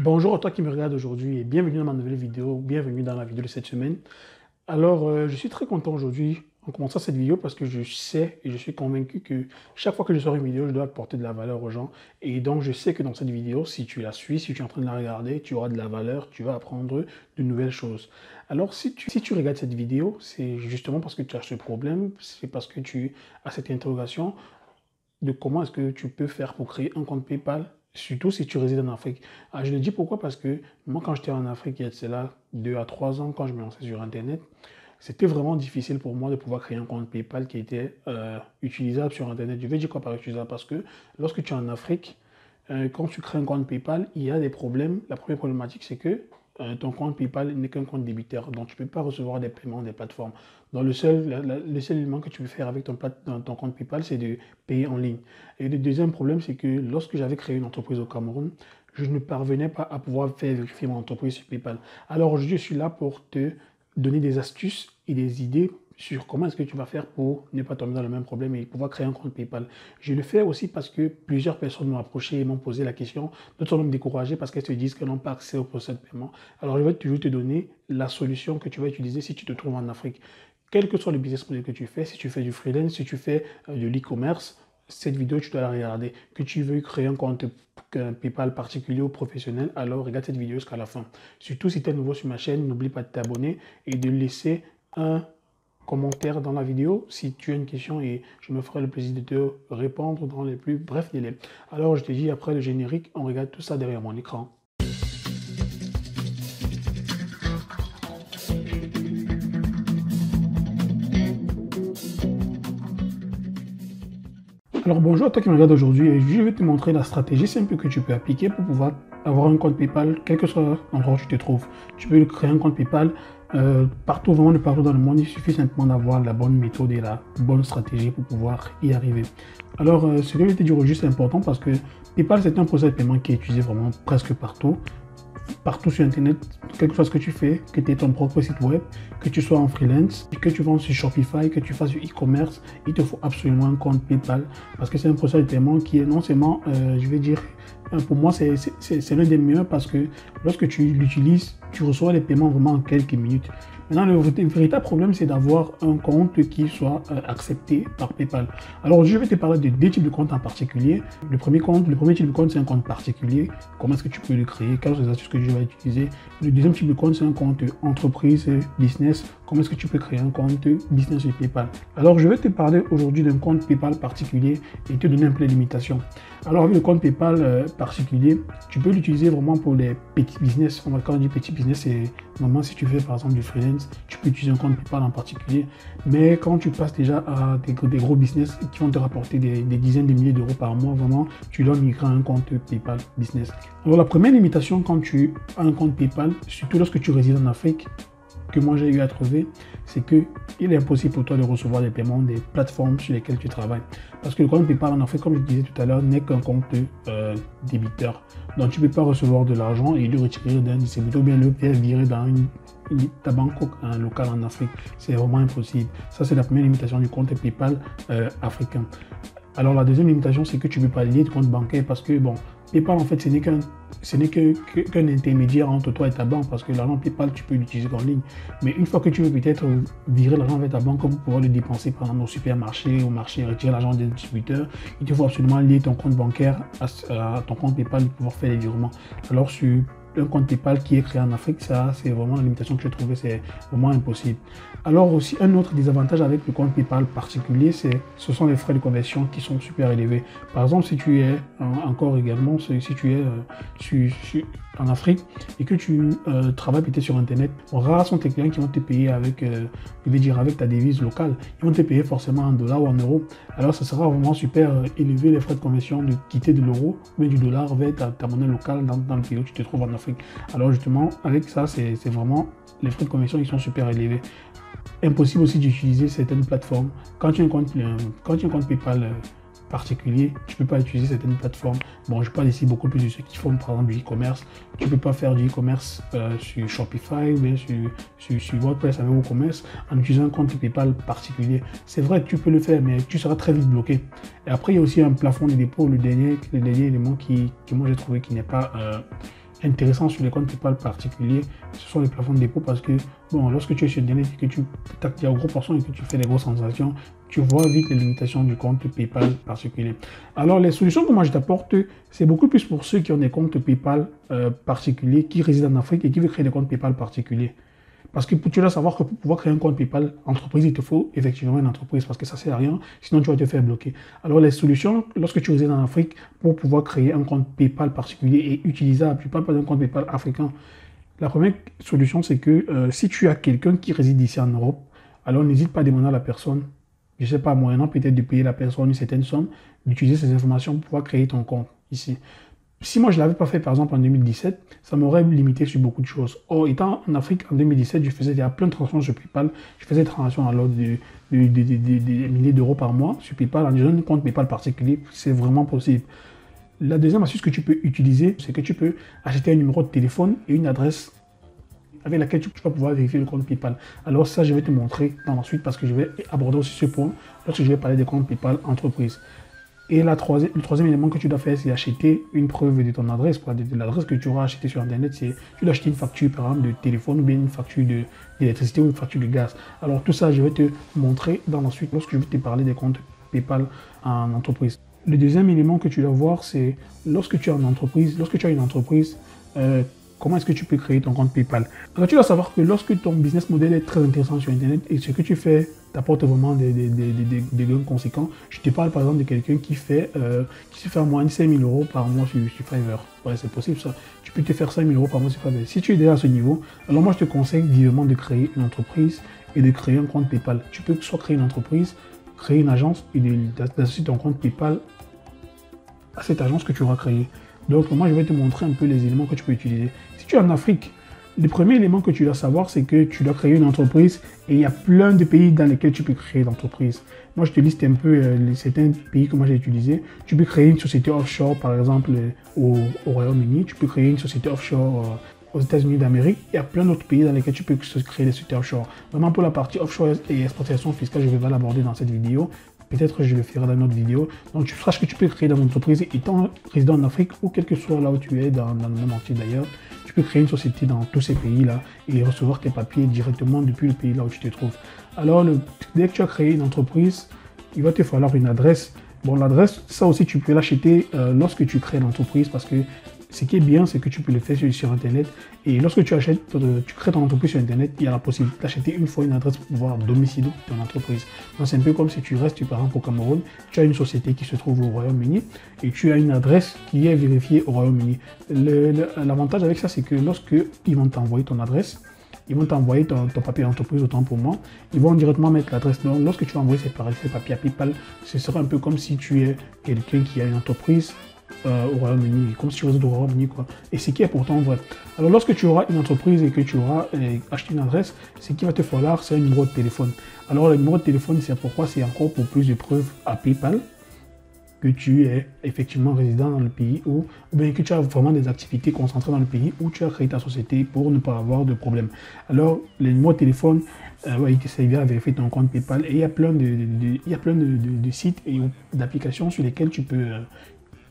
Bonjour à toi qui me regarde aujourd'hui et bienvenue dans ma nouvelle vidéo, bienvenue dans la vidéo de cette semaine. Alors, je suis très content aujourd'hui en commençant cette vidéo parce que je sais et je suis convaincu que chaque fois que je sors une vidéo, je dois apporter de la valeur aux gens. Et donc, je sais que dans cette vidéo, si tu la suis, si tu es en train de la regarder, tu auras de la valeur, tu vas apprendre de nouvelles choses. Alors, si tu regardes cette vidéo, c'est justement parce que tu as ce problème, c'est parce que tu as cette interrogation de comment est-ce que tu peux faire pour créer un compte PayPal, surtout si tu résides en Afrique. Je le dis pourquoi? Parce que moi, quand j'étais en Afrique, il y a de cela 2 à 3 ans, quand je me lançais sur Internet, c'était vraiment difficile pour moi de pouvoir créer un compte PayPal qui était utilisable sur Internet. Je vais dire quoi par utilisable? Parce que lorsque tu es en Afrique, quand tu crées un compte PayPal, il y a des problèmes. La première problématique, c'est que ton compte PayPal n'est qu'un compte débiteur, donc tu ne peux pas recevoir des paiements des plateformes. Donc le seul élément que tu peux faire avec ton compte PayPal, c'est de payer en ligne. Et le deuxième problème, c'est que lorsque j'avais créé une entreprise au Cameroun, je ne parvenais pas à pouvoir faire vérifier mon entreprise sur PayPal. Alors aujourd'hui, je suis là pour te donner des astuces et des idées sur comment est-ce que tu vas faire pour ne pas tomber dans le même problème et pouvoir créer un compte PayPal. Je le fais aussi parce que plusieurs personnes m'ont approché et m'ont posé la question. D'autres sont même découragées parce qu'elles se disent qu'elles n'ont pas accès au processus de paiement. Alors je vais toujours te donner la solution que tu vas utiliser si tu te trouves en Afrique. Quel que soit le business model que tu fais, si tu fais du freelance, si tu fais de l'e-commerce, cette vidéo, tu dois la regarder. Que tu veux créer un compte PayPal particulier ou professionnel, alors regarde cette vidéo jusqu'à la fin. Surtout si tu es nouveau sur ma chaîne, n'oublie pas de t'abonner et de laisser un commentaire dans la vidéo si tu as une question et je me ferai le plaisir de te répondre dans les plus brefs délais. Alors je te dis, après le générique, on regarde tout ça derrière mon écran. Alors bonjour à toi qui me regarde aujourd'hui et je vais te montrer la stratégie simple que tu peux appliquer pour pouvoir avoir un compte PayPal, quel que soit l'endroit où tu te trouves. Tu peux créer un compte PayPal partout, vraiment de partout dans le monde. Il suffit simplement d'avoir la bonne méthode et la bonne stratégie pour pouvoir y arriver. Alors ce que je vais te dire aujourd'hui c'est important parce que PayPal c'est un processus de paiement qui est utilisé vraiment presque partout sur Internet, quel que soit ce que tu fais, que tu aies ton propre site web, que tu sois en freelance, que tu vends sur Shopify, que tu fasses du e-commerce, il te faut absolument un compte PayPal parce que c'est un processus de paiement qui est non seulement, je vais dire, pour moi, c'est l'un des meilleurs parce que lorsque tu l'utilises, tu reçois les paiements vraiment en quelques minutes. Maintenant, le véritable problème, c'est d'avoir un compte qui soit accepté par PayPal. Alors, je vais te parler de deux types de comptes en particulier. Le premier type de compte, c'est un compte particulier. Comment est-ce que tu peux le créer? Quelles sont les astuces que je vais utiliser? Le deuxième type de compte, c'est un compte entreprise, business. Comment est-ce que tu peux créer un compte business sur PayPal? Alors, je vais te parler aujourd'hui d'un compte PayPal particulier et te donner un peu les limitations. Alors, avec le compte PayPal particulier, tu peux l'utiliser vraiment pour les petits business. Quand on dit petit business, c'est normalement si tu fais par exemple du freelance, tu peux utiliser un compte PayPal en particulier. Mais quand tu passes déjà à des gros business qui vont te rapporter des dizaines de milliers d'euros par mois, vraiment, tu dois migrer à un compte PayPal business. Alors, la première limitation quand tu as un compte PayPal, surtout lorsque tu résides en Afrique, que moi j'ai eu à trouver, c'est qu'il est impossible pour toi de recevoir des paiements des plateformes sur lesquelles tu travailles. Parce que le compte PayPal en Afrique, comme je disais tout à l'heure, n'est qu'un compte débiteur. Donc tu ne peux pas recevoir de l'argent et le retirer d'un distributeur ou bien le faire virer dans ta banque locale en Afrique. C'est vraiment impossible. Ça, c'est la première limitation du compte PayPal africain. Alors la deuxième limitation, c'est que tu ne peux pas lier ton compte bancaire parce que bon, PayPal en fait ce n'est qu'un intermédiaire entre toi et ta banque parce que l'argent PayPal tu peux l'utiliser en ligne. Mais une fois que tu veux peut-être virer l'argent vers ta banque pour pouvoir le dépenser par exemple au supermarché, au marché, retirer l'argent des distributeurs, il te faut absolument lier ton compte bancaire à ton compte PayPal pour pouvoir faire les virements. Alors sur un compte PayPal qui est créé en Afrique, ça c'est vraiment la limitation que j'ai trouvée, c'est vraiment impossible. Alors aussi un autre désavantage avec le compte PayPal particulier, ce sont les frais de conversion qui sont super élevés. Par exemple, si tu es encore également, si tu es en Afrique et que tu travailles peut-être sur Internet, rares sont tes clients qui vont te payer avec, je vais dire avec ta devise locale. Ils vont te payer forcément en dollars ou en euros. Alors ce sera vraiment super élevé les frais de conversion de quitter de l'euro ou du dollar vers ta monnaie locale dans le pays où tu te trouves en Afrique. Alors justement, avec ça, c'est vraiment les frais de conversion ils sont super élevés. Impossible aussi d'utiliser certaines plateformes. Quand tu as un compte PayPal particulier, tu ne peux pas utiliser certaines plateformes. Bon, je parle ici beaucoup plus de ceux qui font par exemple du e-commerce. Tu ne peux pas faire du e-commerce sur Shopify ou bien sur WordPress avec WooCommerce en utilisant un compte PayPal particulier. C'est vrai que tu peux le faire, mais tu seras très vite bloqué. Et après, il y a aussi un plafond de dépôt, le dernier élément qui moi j'ai trouvé qui n'est pas intéressant sur les comptes PayPal particuliers, ce sont les plafonds de dépôt parce que, bon, lorsque tu es sur Internet et que tu taques des gros poissons et que tu fais des grosses transactions, tu vois vite les limitations du compte PayPal particulier. Alors, les solutions que moi je t'apporte, c'est beaucoup plus pour ceux qui ont des comptes PayPal particuliers, qui résident en Afrique et qui veulent créer des comptes PayPal particuliers. Parce que tu dois savoir que pour pouvoir créer un compte PayPal entreprise, il te faut effectivement une entreprise parce que ça ne sert à rien, sinon tu vas te faire bloquer. Alors les solutions, lorsque tu résides en Afrique, pour pouvoir créer un compte PayPal particulier et utilisable, je ne parle pas d'un compte PayPal africain. La première solution, c'est que si tu as quelqu'un qui réside ici en Europe, alors n'hésite pas à demander à la personne, je ne sais pas, moyennant peut-être de payer la personne une certaine somme, d'utiliser ces informations pour pouvoir créer ton compte ici. Si moi je ne l'avais pas fait par exemple en 2017, ça m'aurait limité sur beaucoup de choses. Or, étant en Afrique en 2017, je faisais plein de transactions sur PayPal. Je faisais des transactions à l'ordre de milliers d'euros par mois sur PayPal. En un compte PayPal particulier, c'est vraiment possible. La deuxième astuce que tu peux utiliser, c'est que tu peux acheter un numéro de téléphone et une adresse avec laquelle tu vas pouvoir vérifier le compte PayPal. Alors ça, je vais te montrer dans la suite parce que je vais aborder aussi ce point lorsque je vais parler des comptes PayPal entreprise. Et le troisième élément que tu dois faire, c'est acheter une preuve de ton adresse, de l'adresse que tu auras achetée sur Internet. Tu dois acheter une facture, par exemple, de téléphone ou bien une facture d'électricité ou une facture de gaz. Alors tout ça, je vais te montrer dans la suite lorsque je vais te parler des comptes PayPal en entreprise. Le deuxième élément que tu dois voir, c'est lorsque tu as une entreprise, comment est-ce que tu peux créer ton compte PayPal? Alors, tu dois savoir que lorsque ton business model est très intéressant sur Internet et ce que tu fais t'apporte vraiment des gains conséquents. Je te parle par exemple de quelqu'un qui se fait en moyenne 5 000 euros par mois sur Fiverr. Ouais, c'est possible ça. Tu peux te faire 5 000 euros par mois sur Fiverr. Si tu es déjà à ce niveau, alors moi je te conseille vivement de créer une entreprise et de créer un compte PayPal. Tu peux soit créer une entreprise, créer une agence et d'associer ton compte PayPal à cette agence que tu auras créée. Donc moi je vais te montrer un peu les éléments que tu peux utiliser. Si tu es en Afrique, le premier élément que tu dois savoir, c'est que tu dois créer une entreprise et il y a plein de pays dans lesquels tu peux créer l'entreprise. Moi, je te liste un peu certains pays que moi j'ai utilisés. Tu peux créer une société offshore, par exemple, au Royaume-Uni. Tu peux créer une société offshore aux États-Unis d'Amérique. Il y a plein d'autres pays dans lesquels tu peux créer des sociétés offshore. Vraiment, pour la partie offshore et exportation fiscale, je vais pas l'aborder dans cette vidéo. Peut-être que je le ferai dans une autre vidéo. Donc, tu saches que tu peux créer dans une entreprise étant résident en Afrique ou quel que soit là où tu es, dans le monde entier d'ailleurs. Tu peux créer une société dans tous ces pays-là et recevoir tes papiers directement depuis le pays là où tu te trouves. Alors, dès que tu as créé une entreprise, il va te falloir une adresse. Bon, l'adresse, ça aussi, tu peux l'acheter lorsque tu crées l'entreprise parce que ce qui est bien, c'est que tu peux le faire sur Internet. Et lorsque tu crées ton entreprise sur Internet, il y a la possibilité d'acheter une fois une adresse pour pouvoir domicilier ton entreprise. Donc c'est un peu comme si tu restes, par exemple, au Cameroun, tu as une société qui se trouve au Royaume-Uni et tu as une adresse qui est vérifiée au Royaume-Uni. L'avantage avec ça, c'est que lorsque ils vont t'envoyer ton adresse, ils vont t'envoyer ton papier d'entreprise, autant pour moi. Ils vont directement mettre l'adresse. Donc, lorsque tu vas envoyer ces papiers à PayPal, ce sera un peu comme si tu es quelqu'un qui a une entreprise au Royaume-Uni, comme si tu résides au Royaume-Uni, quoi. Et ce qui est pourtant vrai. Alors, lorsque tu auras une entreprise et que tu auras acheté une adresse, ce qu'il va te falloir, c'est un numéro de téléphone. Alors, le numéro de téléphone, c'est pourquoi c'est encore pour plus de preuves à PayPal que tu es effectivement résident dans le pays ou bien que tu as vraiment des activités concentrées dans le pays où tu as créé ta société pour ne pas avoir de problème. Alors, le numéro de téléphone, il te servira à vérifier ton compte PayPal et il y a plein de sites et d'applications sur lesquels tu peux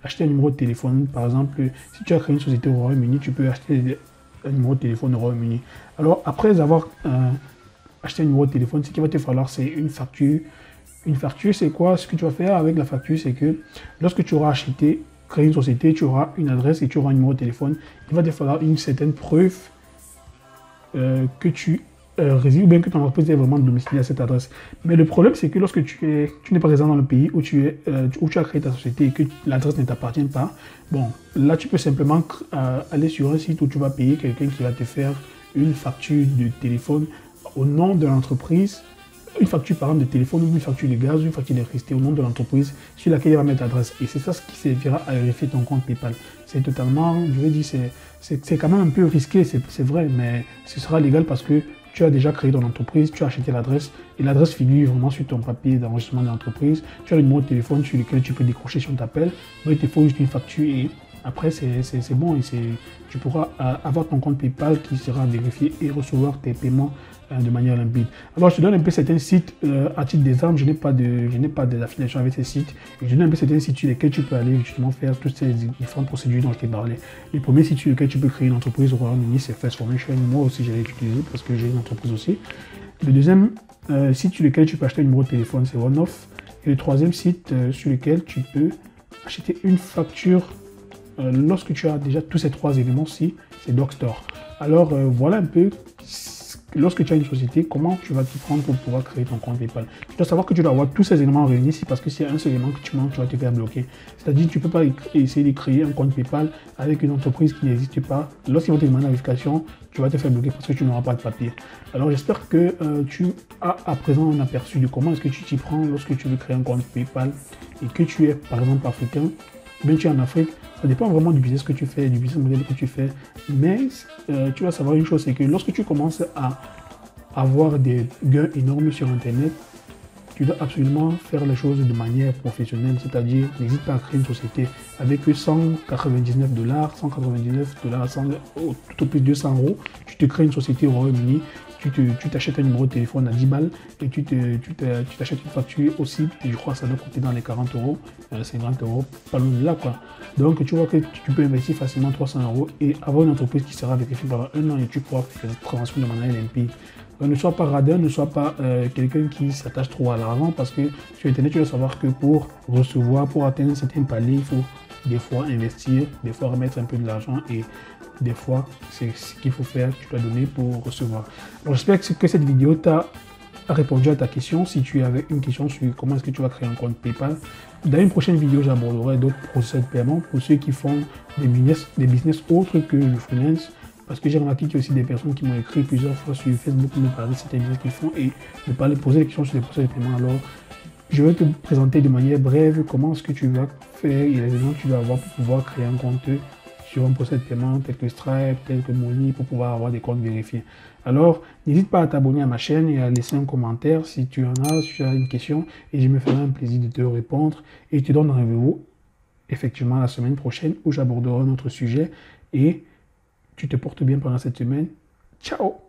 acheter un numéro de téléphone. Par exemple, si tu as créé une société au Royaume-Uni, tu peux acheter un numéro de téléphone au Royaume-Uni. Alors, après avoir acheté un numéro de téléphone, ce qu'il va te falloir, c'est une facture. Une facture, c'est quoi? Ce que tu vas faire avec la facture, c'est que lorsque tu auras créé une société, tu auras une adresse et tu auras un numéro de téléphone. Il va te falloir une certaine preuve que tu résides ou bien que ton entreprise est vraiment domiciliée à cette adresse. Mais le problème, c'est que lorsque tu n'es pas résident dans le pays où tu as créé ta société et que l'adresse ne t'appartient pas, bon, là, tu peux simplement aller sur un site où tu vas payer quelqu'un qui va te faire une facture de téléphone au nom de l'entreprise. Une facture par exemple de téléphone ou une facture de gaz ou une facture d'électricité au nom de l'entreprise sur laquelle il va mettre l'adresse. Et c'est ça ce qui servira à vérifier ton compte PayPal. C'est totalement, je vais dire, c'est quand même un peu risqué, c'est vrai, mais ce sera légal parce que tu as déjà créé ton entreprise, tu as acheté l'adresse et l'adresse figure vraiment sur ton papier d'enregistrement de l'entreprise. Tu as le numéro de téléphone sur lequel tu peux décrocher si on t'appelle. Donc il te faut juste une facture et Après, c'est bon et tu pourras avoir ton compte PayPal qui sera vérifié et recevoir tes paiements de manière limpide. Alors, je te donne un peu certains sites à titre d'exemple. Je n'ai pas d'affiliation avec ces sites. Et je te donne un peu certains sites sur lesquels tu peux aller justement faire toutes ces différentes procédures dont je t'ai parlé. Le premier site sur lequel tu peux créer une entreprise au Royaume-Uni, c'est First Formation. Moi aussi, j'allais l'utiliser parce que j'ai une entreprise aussi. Le deuxième site sur lequel tu peux acheter un numéro de téléphone, c'est OneOff. Et le troisième site sur lequel tu peux acheter une facture lorsque tu as déjà tous ces trois éléments-ci, c'est Docstore. Alors voilà un peu, lorsque tu as une société, comment tu vas t'y prendre pour pouvoir créer ton compte PayPal. Tu dois savoir que tu dois avoir tous ces éléments réunis ici parce que s'il y a un seul élément que tu manques, tu vas te faire bloquer. C'est-à-dire que tu ne peux pas essayer de créer un compte PayPal avec une entreprise qui n'existe pas. Lorsqu'ils vont te demander la vérification, tu vas te faire bloquer parce que tu n'auras pas de papier. Alors j'espère que tu as à présent un aperçu de comment est-ce que tu t'y prends lorsque tu veux créer un compte PayPal et que tu es par exemple africain, bien tu es en Afrique. Ça dépend vraiment du business que tu fais, du business model que tu fais. Mais tu vas savoir une chose, c'est que lorsque tu commences à avoir des gains énormes sur Internet, tu dois absolument faire les choses de manière professionnelle. C'est-à-dire, n'hésite pas à créer une société avec 199 $, 199 $, tout au plus 200 €. Tu te crées une société au Royaume-Uni. Tu t'achètes un numéro de téléphone à 10 balles et tu t'achètes une facture aussi, et je crois que ça doit coûter dans les 40 €, 50 €, pas loin de là quoi. Donc tu vois que tu peux investir facilement 300 € et avoir une entreprise qui sera vérifiée pendant 1 an et tu pourras faire cette transaction de manière limpide. Donc, ne sois pas radin, ne sois pas quelqu'un qui s'attache trop à l'argent parce que sur Internet tu dois savoir que pour recevoir, pour atteindre un certain palier, il faut des fois investir, des fois remettre un peu de l'argent et des fois c'est ce qu'il faut faire, tu dois donner pour recevoir. Alors j'espère que cette vidéo t'a répondu à ta question. Si tu avais une question sur comment est-ce que tu vas créer un compte PayPal, dans une prochaine vidéo j'aborderai d'autres processus de paiement pour ceux qui font des business autres que le freelance. Parce que j'ai remarqué qu'il y a aussi des personnes qui m'ont écrit plusieurs fois sur Facebook pour me parler de certains business qu'ils font et me parler, poser des questions sur les processus de paiement. Alors je vais te présenter de manière brève comment est-ce que tu vas faire et les éléments que tu vas avoir pour pouvoir créer un compte sur un processus de paiement tel que Stripe, tel que Money, pour pouvoir avoir des comptes vérifiés. Alors, n'hésite pas à t'abonner à ma chaîne et à laisser un commentaire si tu en as, si tu as une question, et je me ferai un plaisir de te répondre. Et je te donne rendez-vous effectivement la semaine prochaine où j'aborderai un autre sujet et tu te portes bien pendant cette semaine. Ciao!